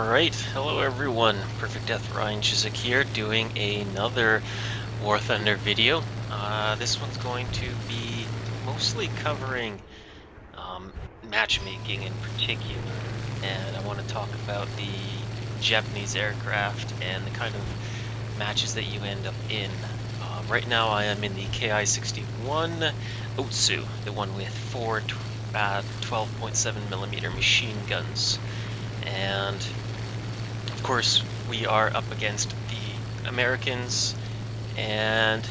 Alright, hello everyone. Perfect Death Ryan Chiswick here doing another Warthunder video. This one's going to be mostly covering matchmaking in particular, and I want to talk about the Japanese aircraft and the kind of matches that you end up in. Right now I am in the Ki61 Otsu, the one with four 12.7mm machine guns. And of course we are up against the Americans, and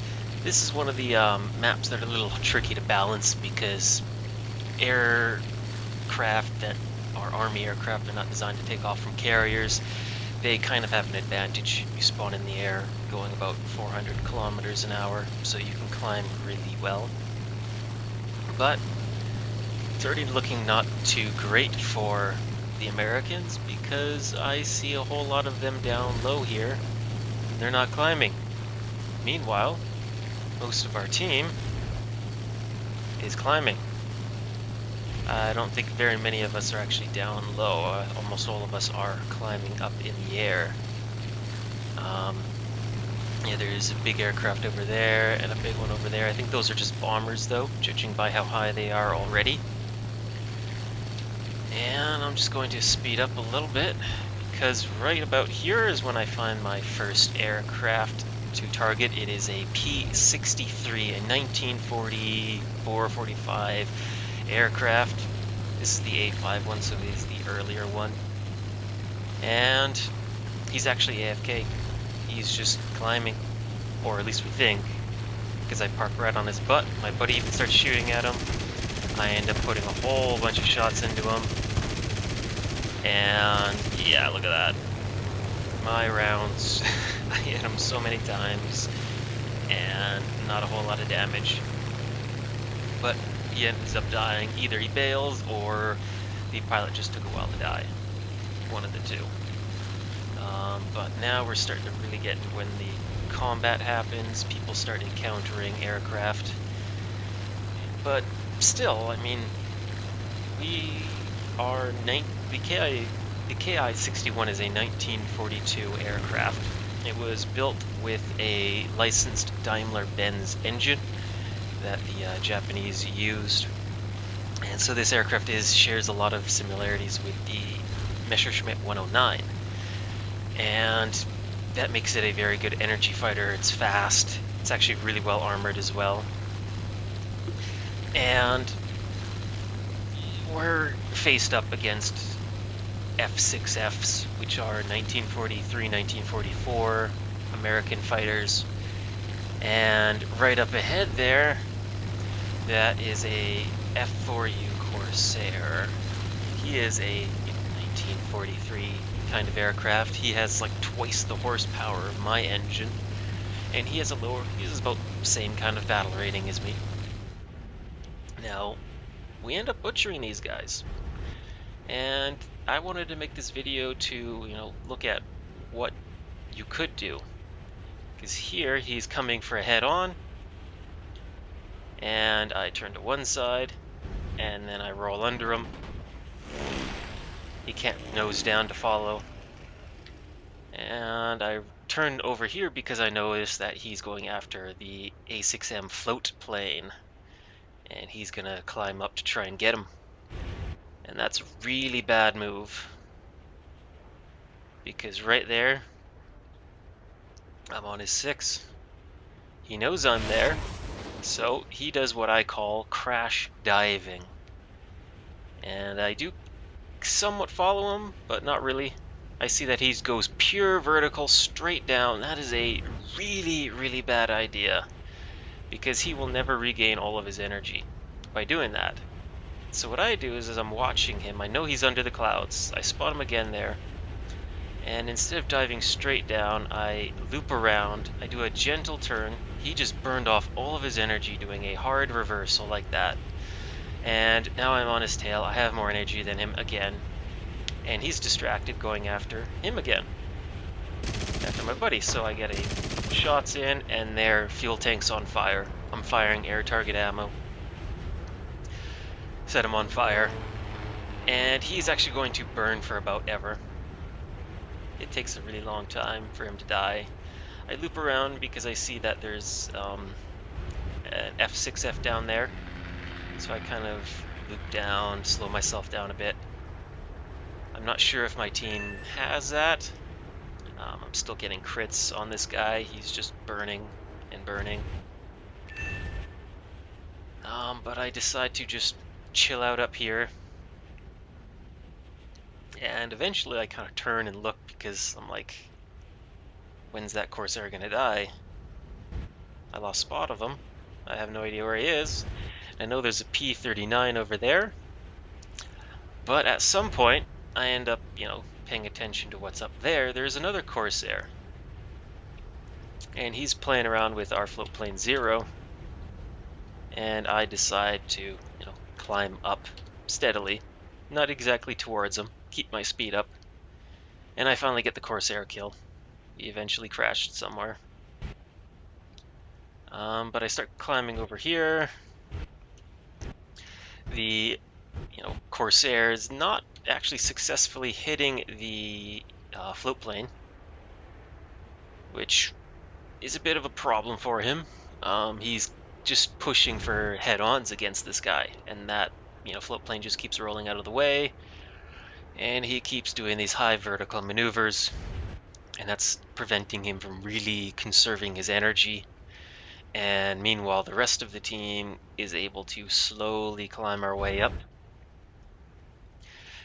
this is one of the maps that are a little tricky to balance because aircraft that are army aircraft are not designed to take off from carriers. They kind of have an advantage. You spawn in the air going about 400 kilometers an hour, so you can climb really well. But it's already looking not too great for the Americans because I see a whole lot of them down low here, and they're not climbing. Meanwhile, most of our team is climbing. I don't think very many of us are actually down low. Almost all of us are climbing up in the air. Yeah, there's a big aircraft over there and a big one over there. I think those are just bombers though, judging by how high they are already. And I'm just going to speed up a little bit because right about here is when I find my first aircraft to target. It is a Ki61, a 1944-45 aircraft. This is the A5 one, so it is the earlier one. And he's actually AFK. He's just climbing, or at least we think, because I park right on his butt. My buddy even starts shooting at him. I end up putting a whole bunch of shots into him. And yeah, look at that. My rounds, I hit him so many times and not a whole lot of damage. But he ends up dying. Either he bails or the pilot just took a while to die. One of the two. But now we're starting to really get into when the combat happens. People start encountering aircraft. But still, I mean, we are the Ki61 is a 1942 aircraft. It was built with a licensed Daimler-Benz engine that the Japanese used, and so this aircraft shares a lot of similarities with the Messerschmitt 109, and that makes it a very good energy fighter. It's fast. It's actually really well armored as well. And we're faced up against F6Fs, which are 1943, 1944 American fighters. And right up ahead there, that is a F4U Corsair. He is a 1943 kind of aircraft. He has like twice the horsepower of my engine, and he has about the same kind of battle rating as me. Now, we end up butchering these guys, and I wanted to make this video to, look at what you could do. Because here, he's coming for a head-on, and I turn to one side, and then I roll under him. He can't nose down to follow. And I turn over here because I noticed that he's going after the A6M float plane. And he's gonna climb up to try and get him. And that's a really bad move, because right there, I'm on his 6. He knows I'm there, so he does what I call crash diving. And I do somewhat follow him, but not really. I see that he goes pure vertical straight down. That is a really, really bad idea, because he will never regain all of his energy by doing that. So what I do is, as I'm watching him, I know he's under the clouds. I spot him again there, and instead of diving straight down, I loop around. I do a gentle turn. He just burned off all of his energy doing a hard reversal like that. And now I'm on his tail. I have more energy than him again, and he's distracted going after him again, after my buddy. So I get a shots in, and their fuel tank's on fire. I'm firing air target ammo. Set him on fire, and he's actually going to burn for about ever. it takes a really long time for him to die. I loop around because I see that there's an F6F down there, so I kind of loop down, slow myself down a bit. I'm not sure if my team has that. I'm still getting crits on this guy. He's just burning and burning. But I decide to just chill out up here. And eventually I kind of turn and look because I'm like, when's that Corsair gonna die? I lost spot of him. I have no idea where he is. I know there's a P39 over there. But at some point, I end up, paying attention to what's up there. There's another Corsair. And he's playing around with our float plane 0. And I decide to, climb up steadily. Not exactly towards him. Keep my speed up. And I finally get the Corsair kill. He eventually crashed somewhere. But I start climbing over here. The, Corsair is not actually successfully hitting the float plane, which is a bit of a problem for him. He's just pushing for head-ons against this guy, and that, float plane just keeps rolling out of the way, and he keeps doing these high vertical maneuvers, and that's preventing him from really conserving his energy. And meanwhile, the rest of the team is able to slowly climb our way up.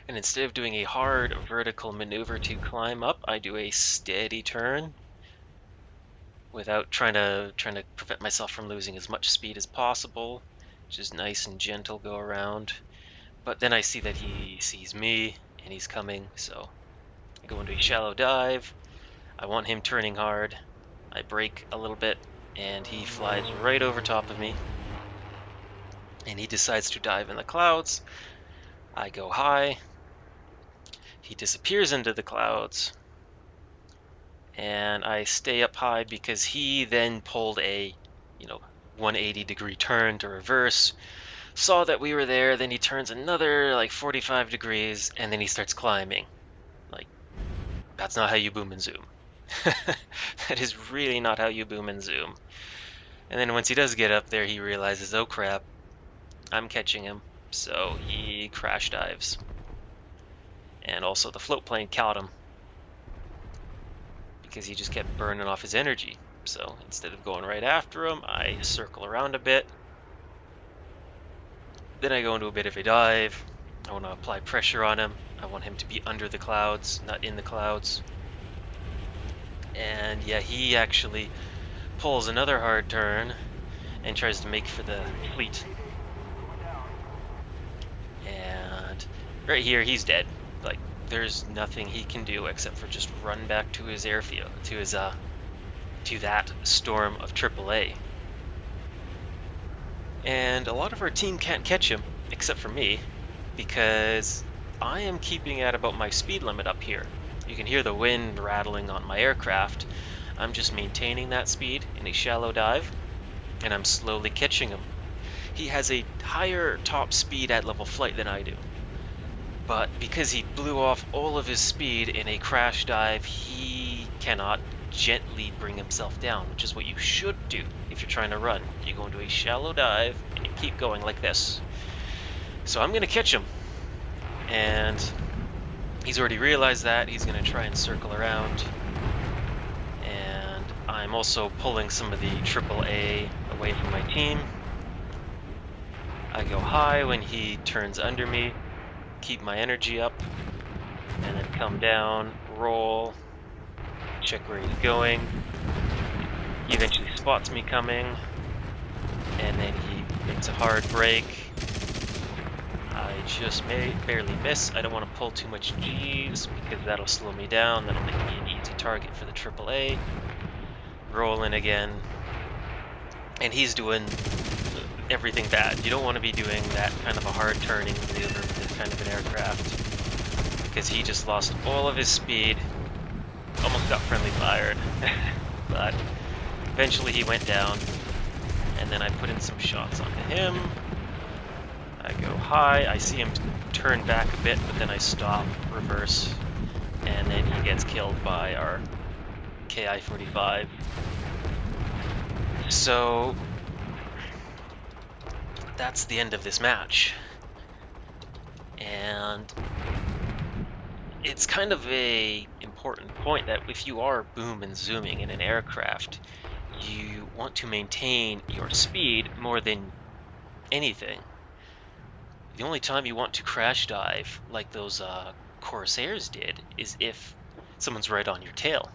And instead of doing a hard vertical maneuver to climb up, I do a steady turn without trying to prevent myself from losing as much speed as possible. Just nice and gentle go around. But then I see that he sees me and he's coming, so I go into a shallow dive. I want him turning hard. I brake a little bit and he flies right over top of me. And he decides to dive in the clouds. I go high. He disappears into the clouds. And I stay up high because he then pulled a, 180-degree turn to reverse. Saw that we were there, then he turns another 45 degrees, and then he starts climbing. That's not how you boom and zoom. That is really not how you boom and zoom. And then once he does get up there, he realizes, oh crap, I'm catching him. So he crash dives. And also the float plane caught him, because he just kept burning off his energy. So instead of going right after him, I circle around a bit. Then I go into a bit of a dive. I want to apply pressure on him. I want him to be under the clouds, not in the clouds. And yeah, he actually pulls another hard turn and tries to make for the fleet. And right here, he's dead. There's nothing he can do except for just run back to his airfield, to that storm of AAA. And a lot of our team can't catch him, except for me, because I am keeping at about my speed limit up here. You can hear the wind rattling on my aircraft. I'm just maintaining that speed in a shallow dive, and I'm slowly catching him. He has a higher top speed at level flight than I do. But because he blew off all of his speed in a crash dive, he cannot gently bring himself down, which is what you should do if you're trying to run. You go into a shallow dive and you keep going like this. So I'm going to catch him. And he's already realized that. He's going to try and circle around. And I'm also pulling some of the AAA away from my team. I go high when he turns under me. Keep my energy up, and then come down, roll, check where he's going. He eventually spots me coming, and then he makes a hard brake. I just barely miss. I don't want to pull too much G's because that'll slow me down. That'll make me an easy target for the AAA. Roll in again, and he's doing everything bad. You don't want to be doing that kind of a hard turning maneuver with this kind of an aircraft, because he just lost all of his speed, almost got friendly fired. But eventually he went down, and then I put in some shots onto him. I go high, I see him turn back a bit, but then I stop, reverse, and then he gets killed by our Ki-45. So that's the end of this match. And it's kind of a important point that if you are boom and zooming in an aircraft, you want to maintain your speed more than anything. The only time you want to crash dive like those Corsairs did is if someone's right on your tail.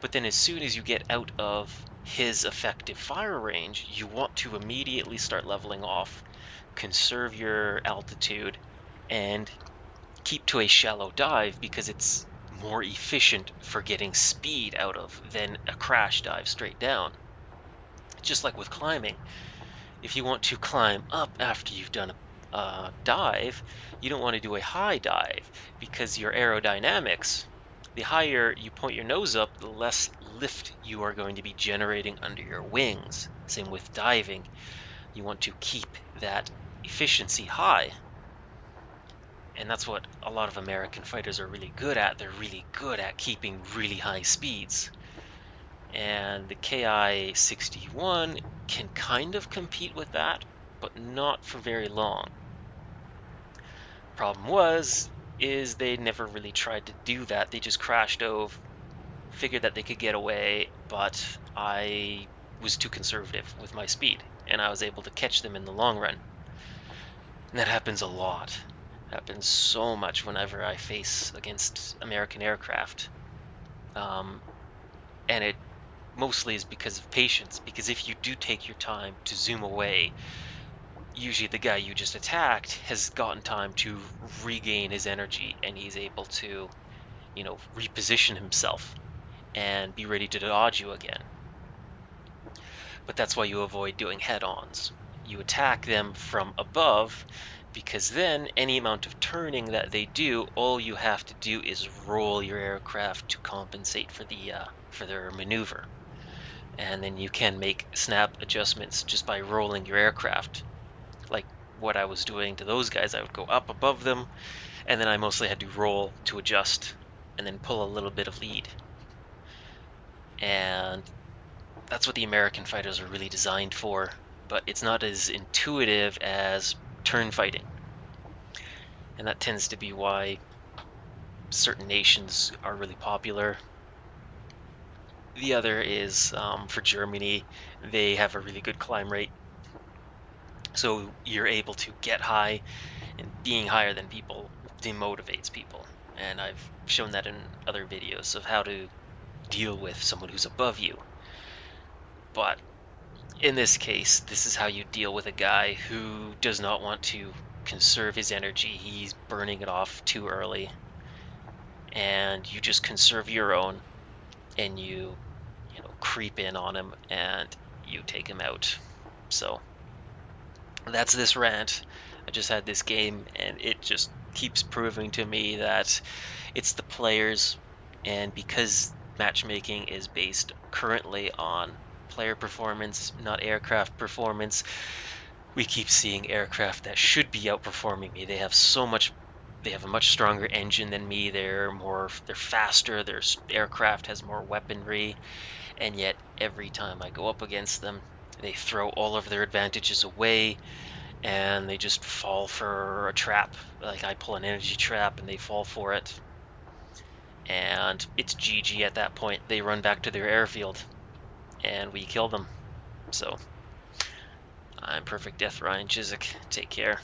But then as soon as you get out of his effective fire range, you want to immediately start leveling off, conserve your altitude, and keep to a shallow dive because it's more efficient for getting speed out of than a crash dive straight down. Just like with climbing, if you want to climb up after you've done a dive, you don't want to do a high dive because your aerodynamics, the higher you point your nose up, the less lift you are going to be generating under your wings. Same with diving. You want to keep that efficiency high. And that's what a lot of American fighters are really good at. They're really good at keeping really high speeds. And the Ki61 can kind of compete with that, but not for very long. Problem is they never really tried to do that. They just crashed over, figured that they could get away, but I was too conservative with my speed, and I was able to catch them in the long run. And that happens a lot. Happens so much whenever I face against American aircraft. And it mostly is because of patience, because if you do take your time to zoom away, usually the guy you just attacked has gotten time to regain his energy, and he's able to, reposition himself and be ready to dodge you again. But that's why you avoid doing head-ons. You attack them from above, because then any amount of turning that they do, all you have to do is roll your aircraft to compensate for their maneuver. And then you can make snap adjustments just by rolling your aircraft. Like what I was doing to those guys, I would go up above them, and then I mostly had to roll to adjust, and then pull a little bit of lead. And that's what the American fighters are really designed for, but it's not as intuitive as turn fighting. And that tends to be why certain nations are really popular. The other is for Germany, they have a really good climb rate. So you're able to get high, and being higher than people demotivates people. And I've shown that in other videos of how to deal with someone who's above you. But in this case, this is how you deal with a guy who does not want to conserve his energy. He's burning it off too early. And you just conserve your own, and you creep in on him, and you take him out. So that's this rant. I just had this game, and it just keeps proving to me that it's the players, and because matchmaking is based currently on player performance, not aircraft performance, we keep seeing aircraft that should be outperforming me. They have a much stronger engine than me. They're faster. Their aircraft has more weaponry, and yet every time I go up against them, they throw all of their advantages away, and they just fall for a trap. Like I pull an energy trap, and they fall for it, and it's GG at that point. They run back to their airfield, and we kill them. So I'm Perfect Death, Ryan Chiswick. Take care.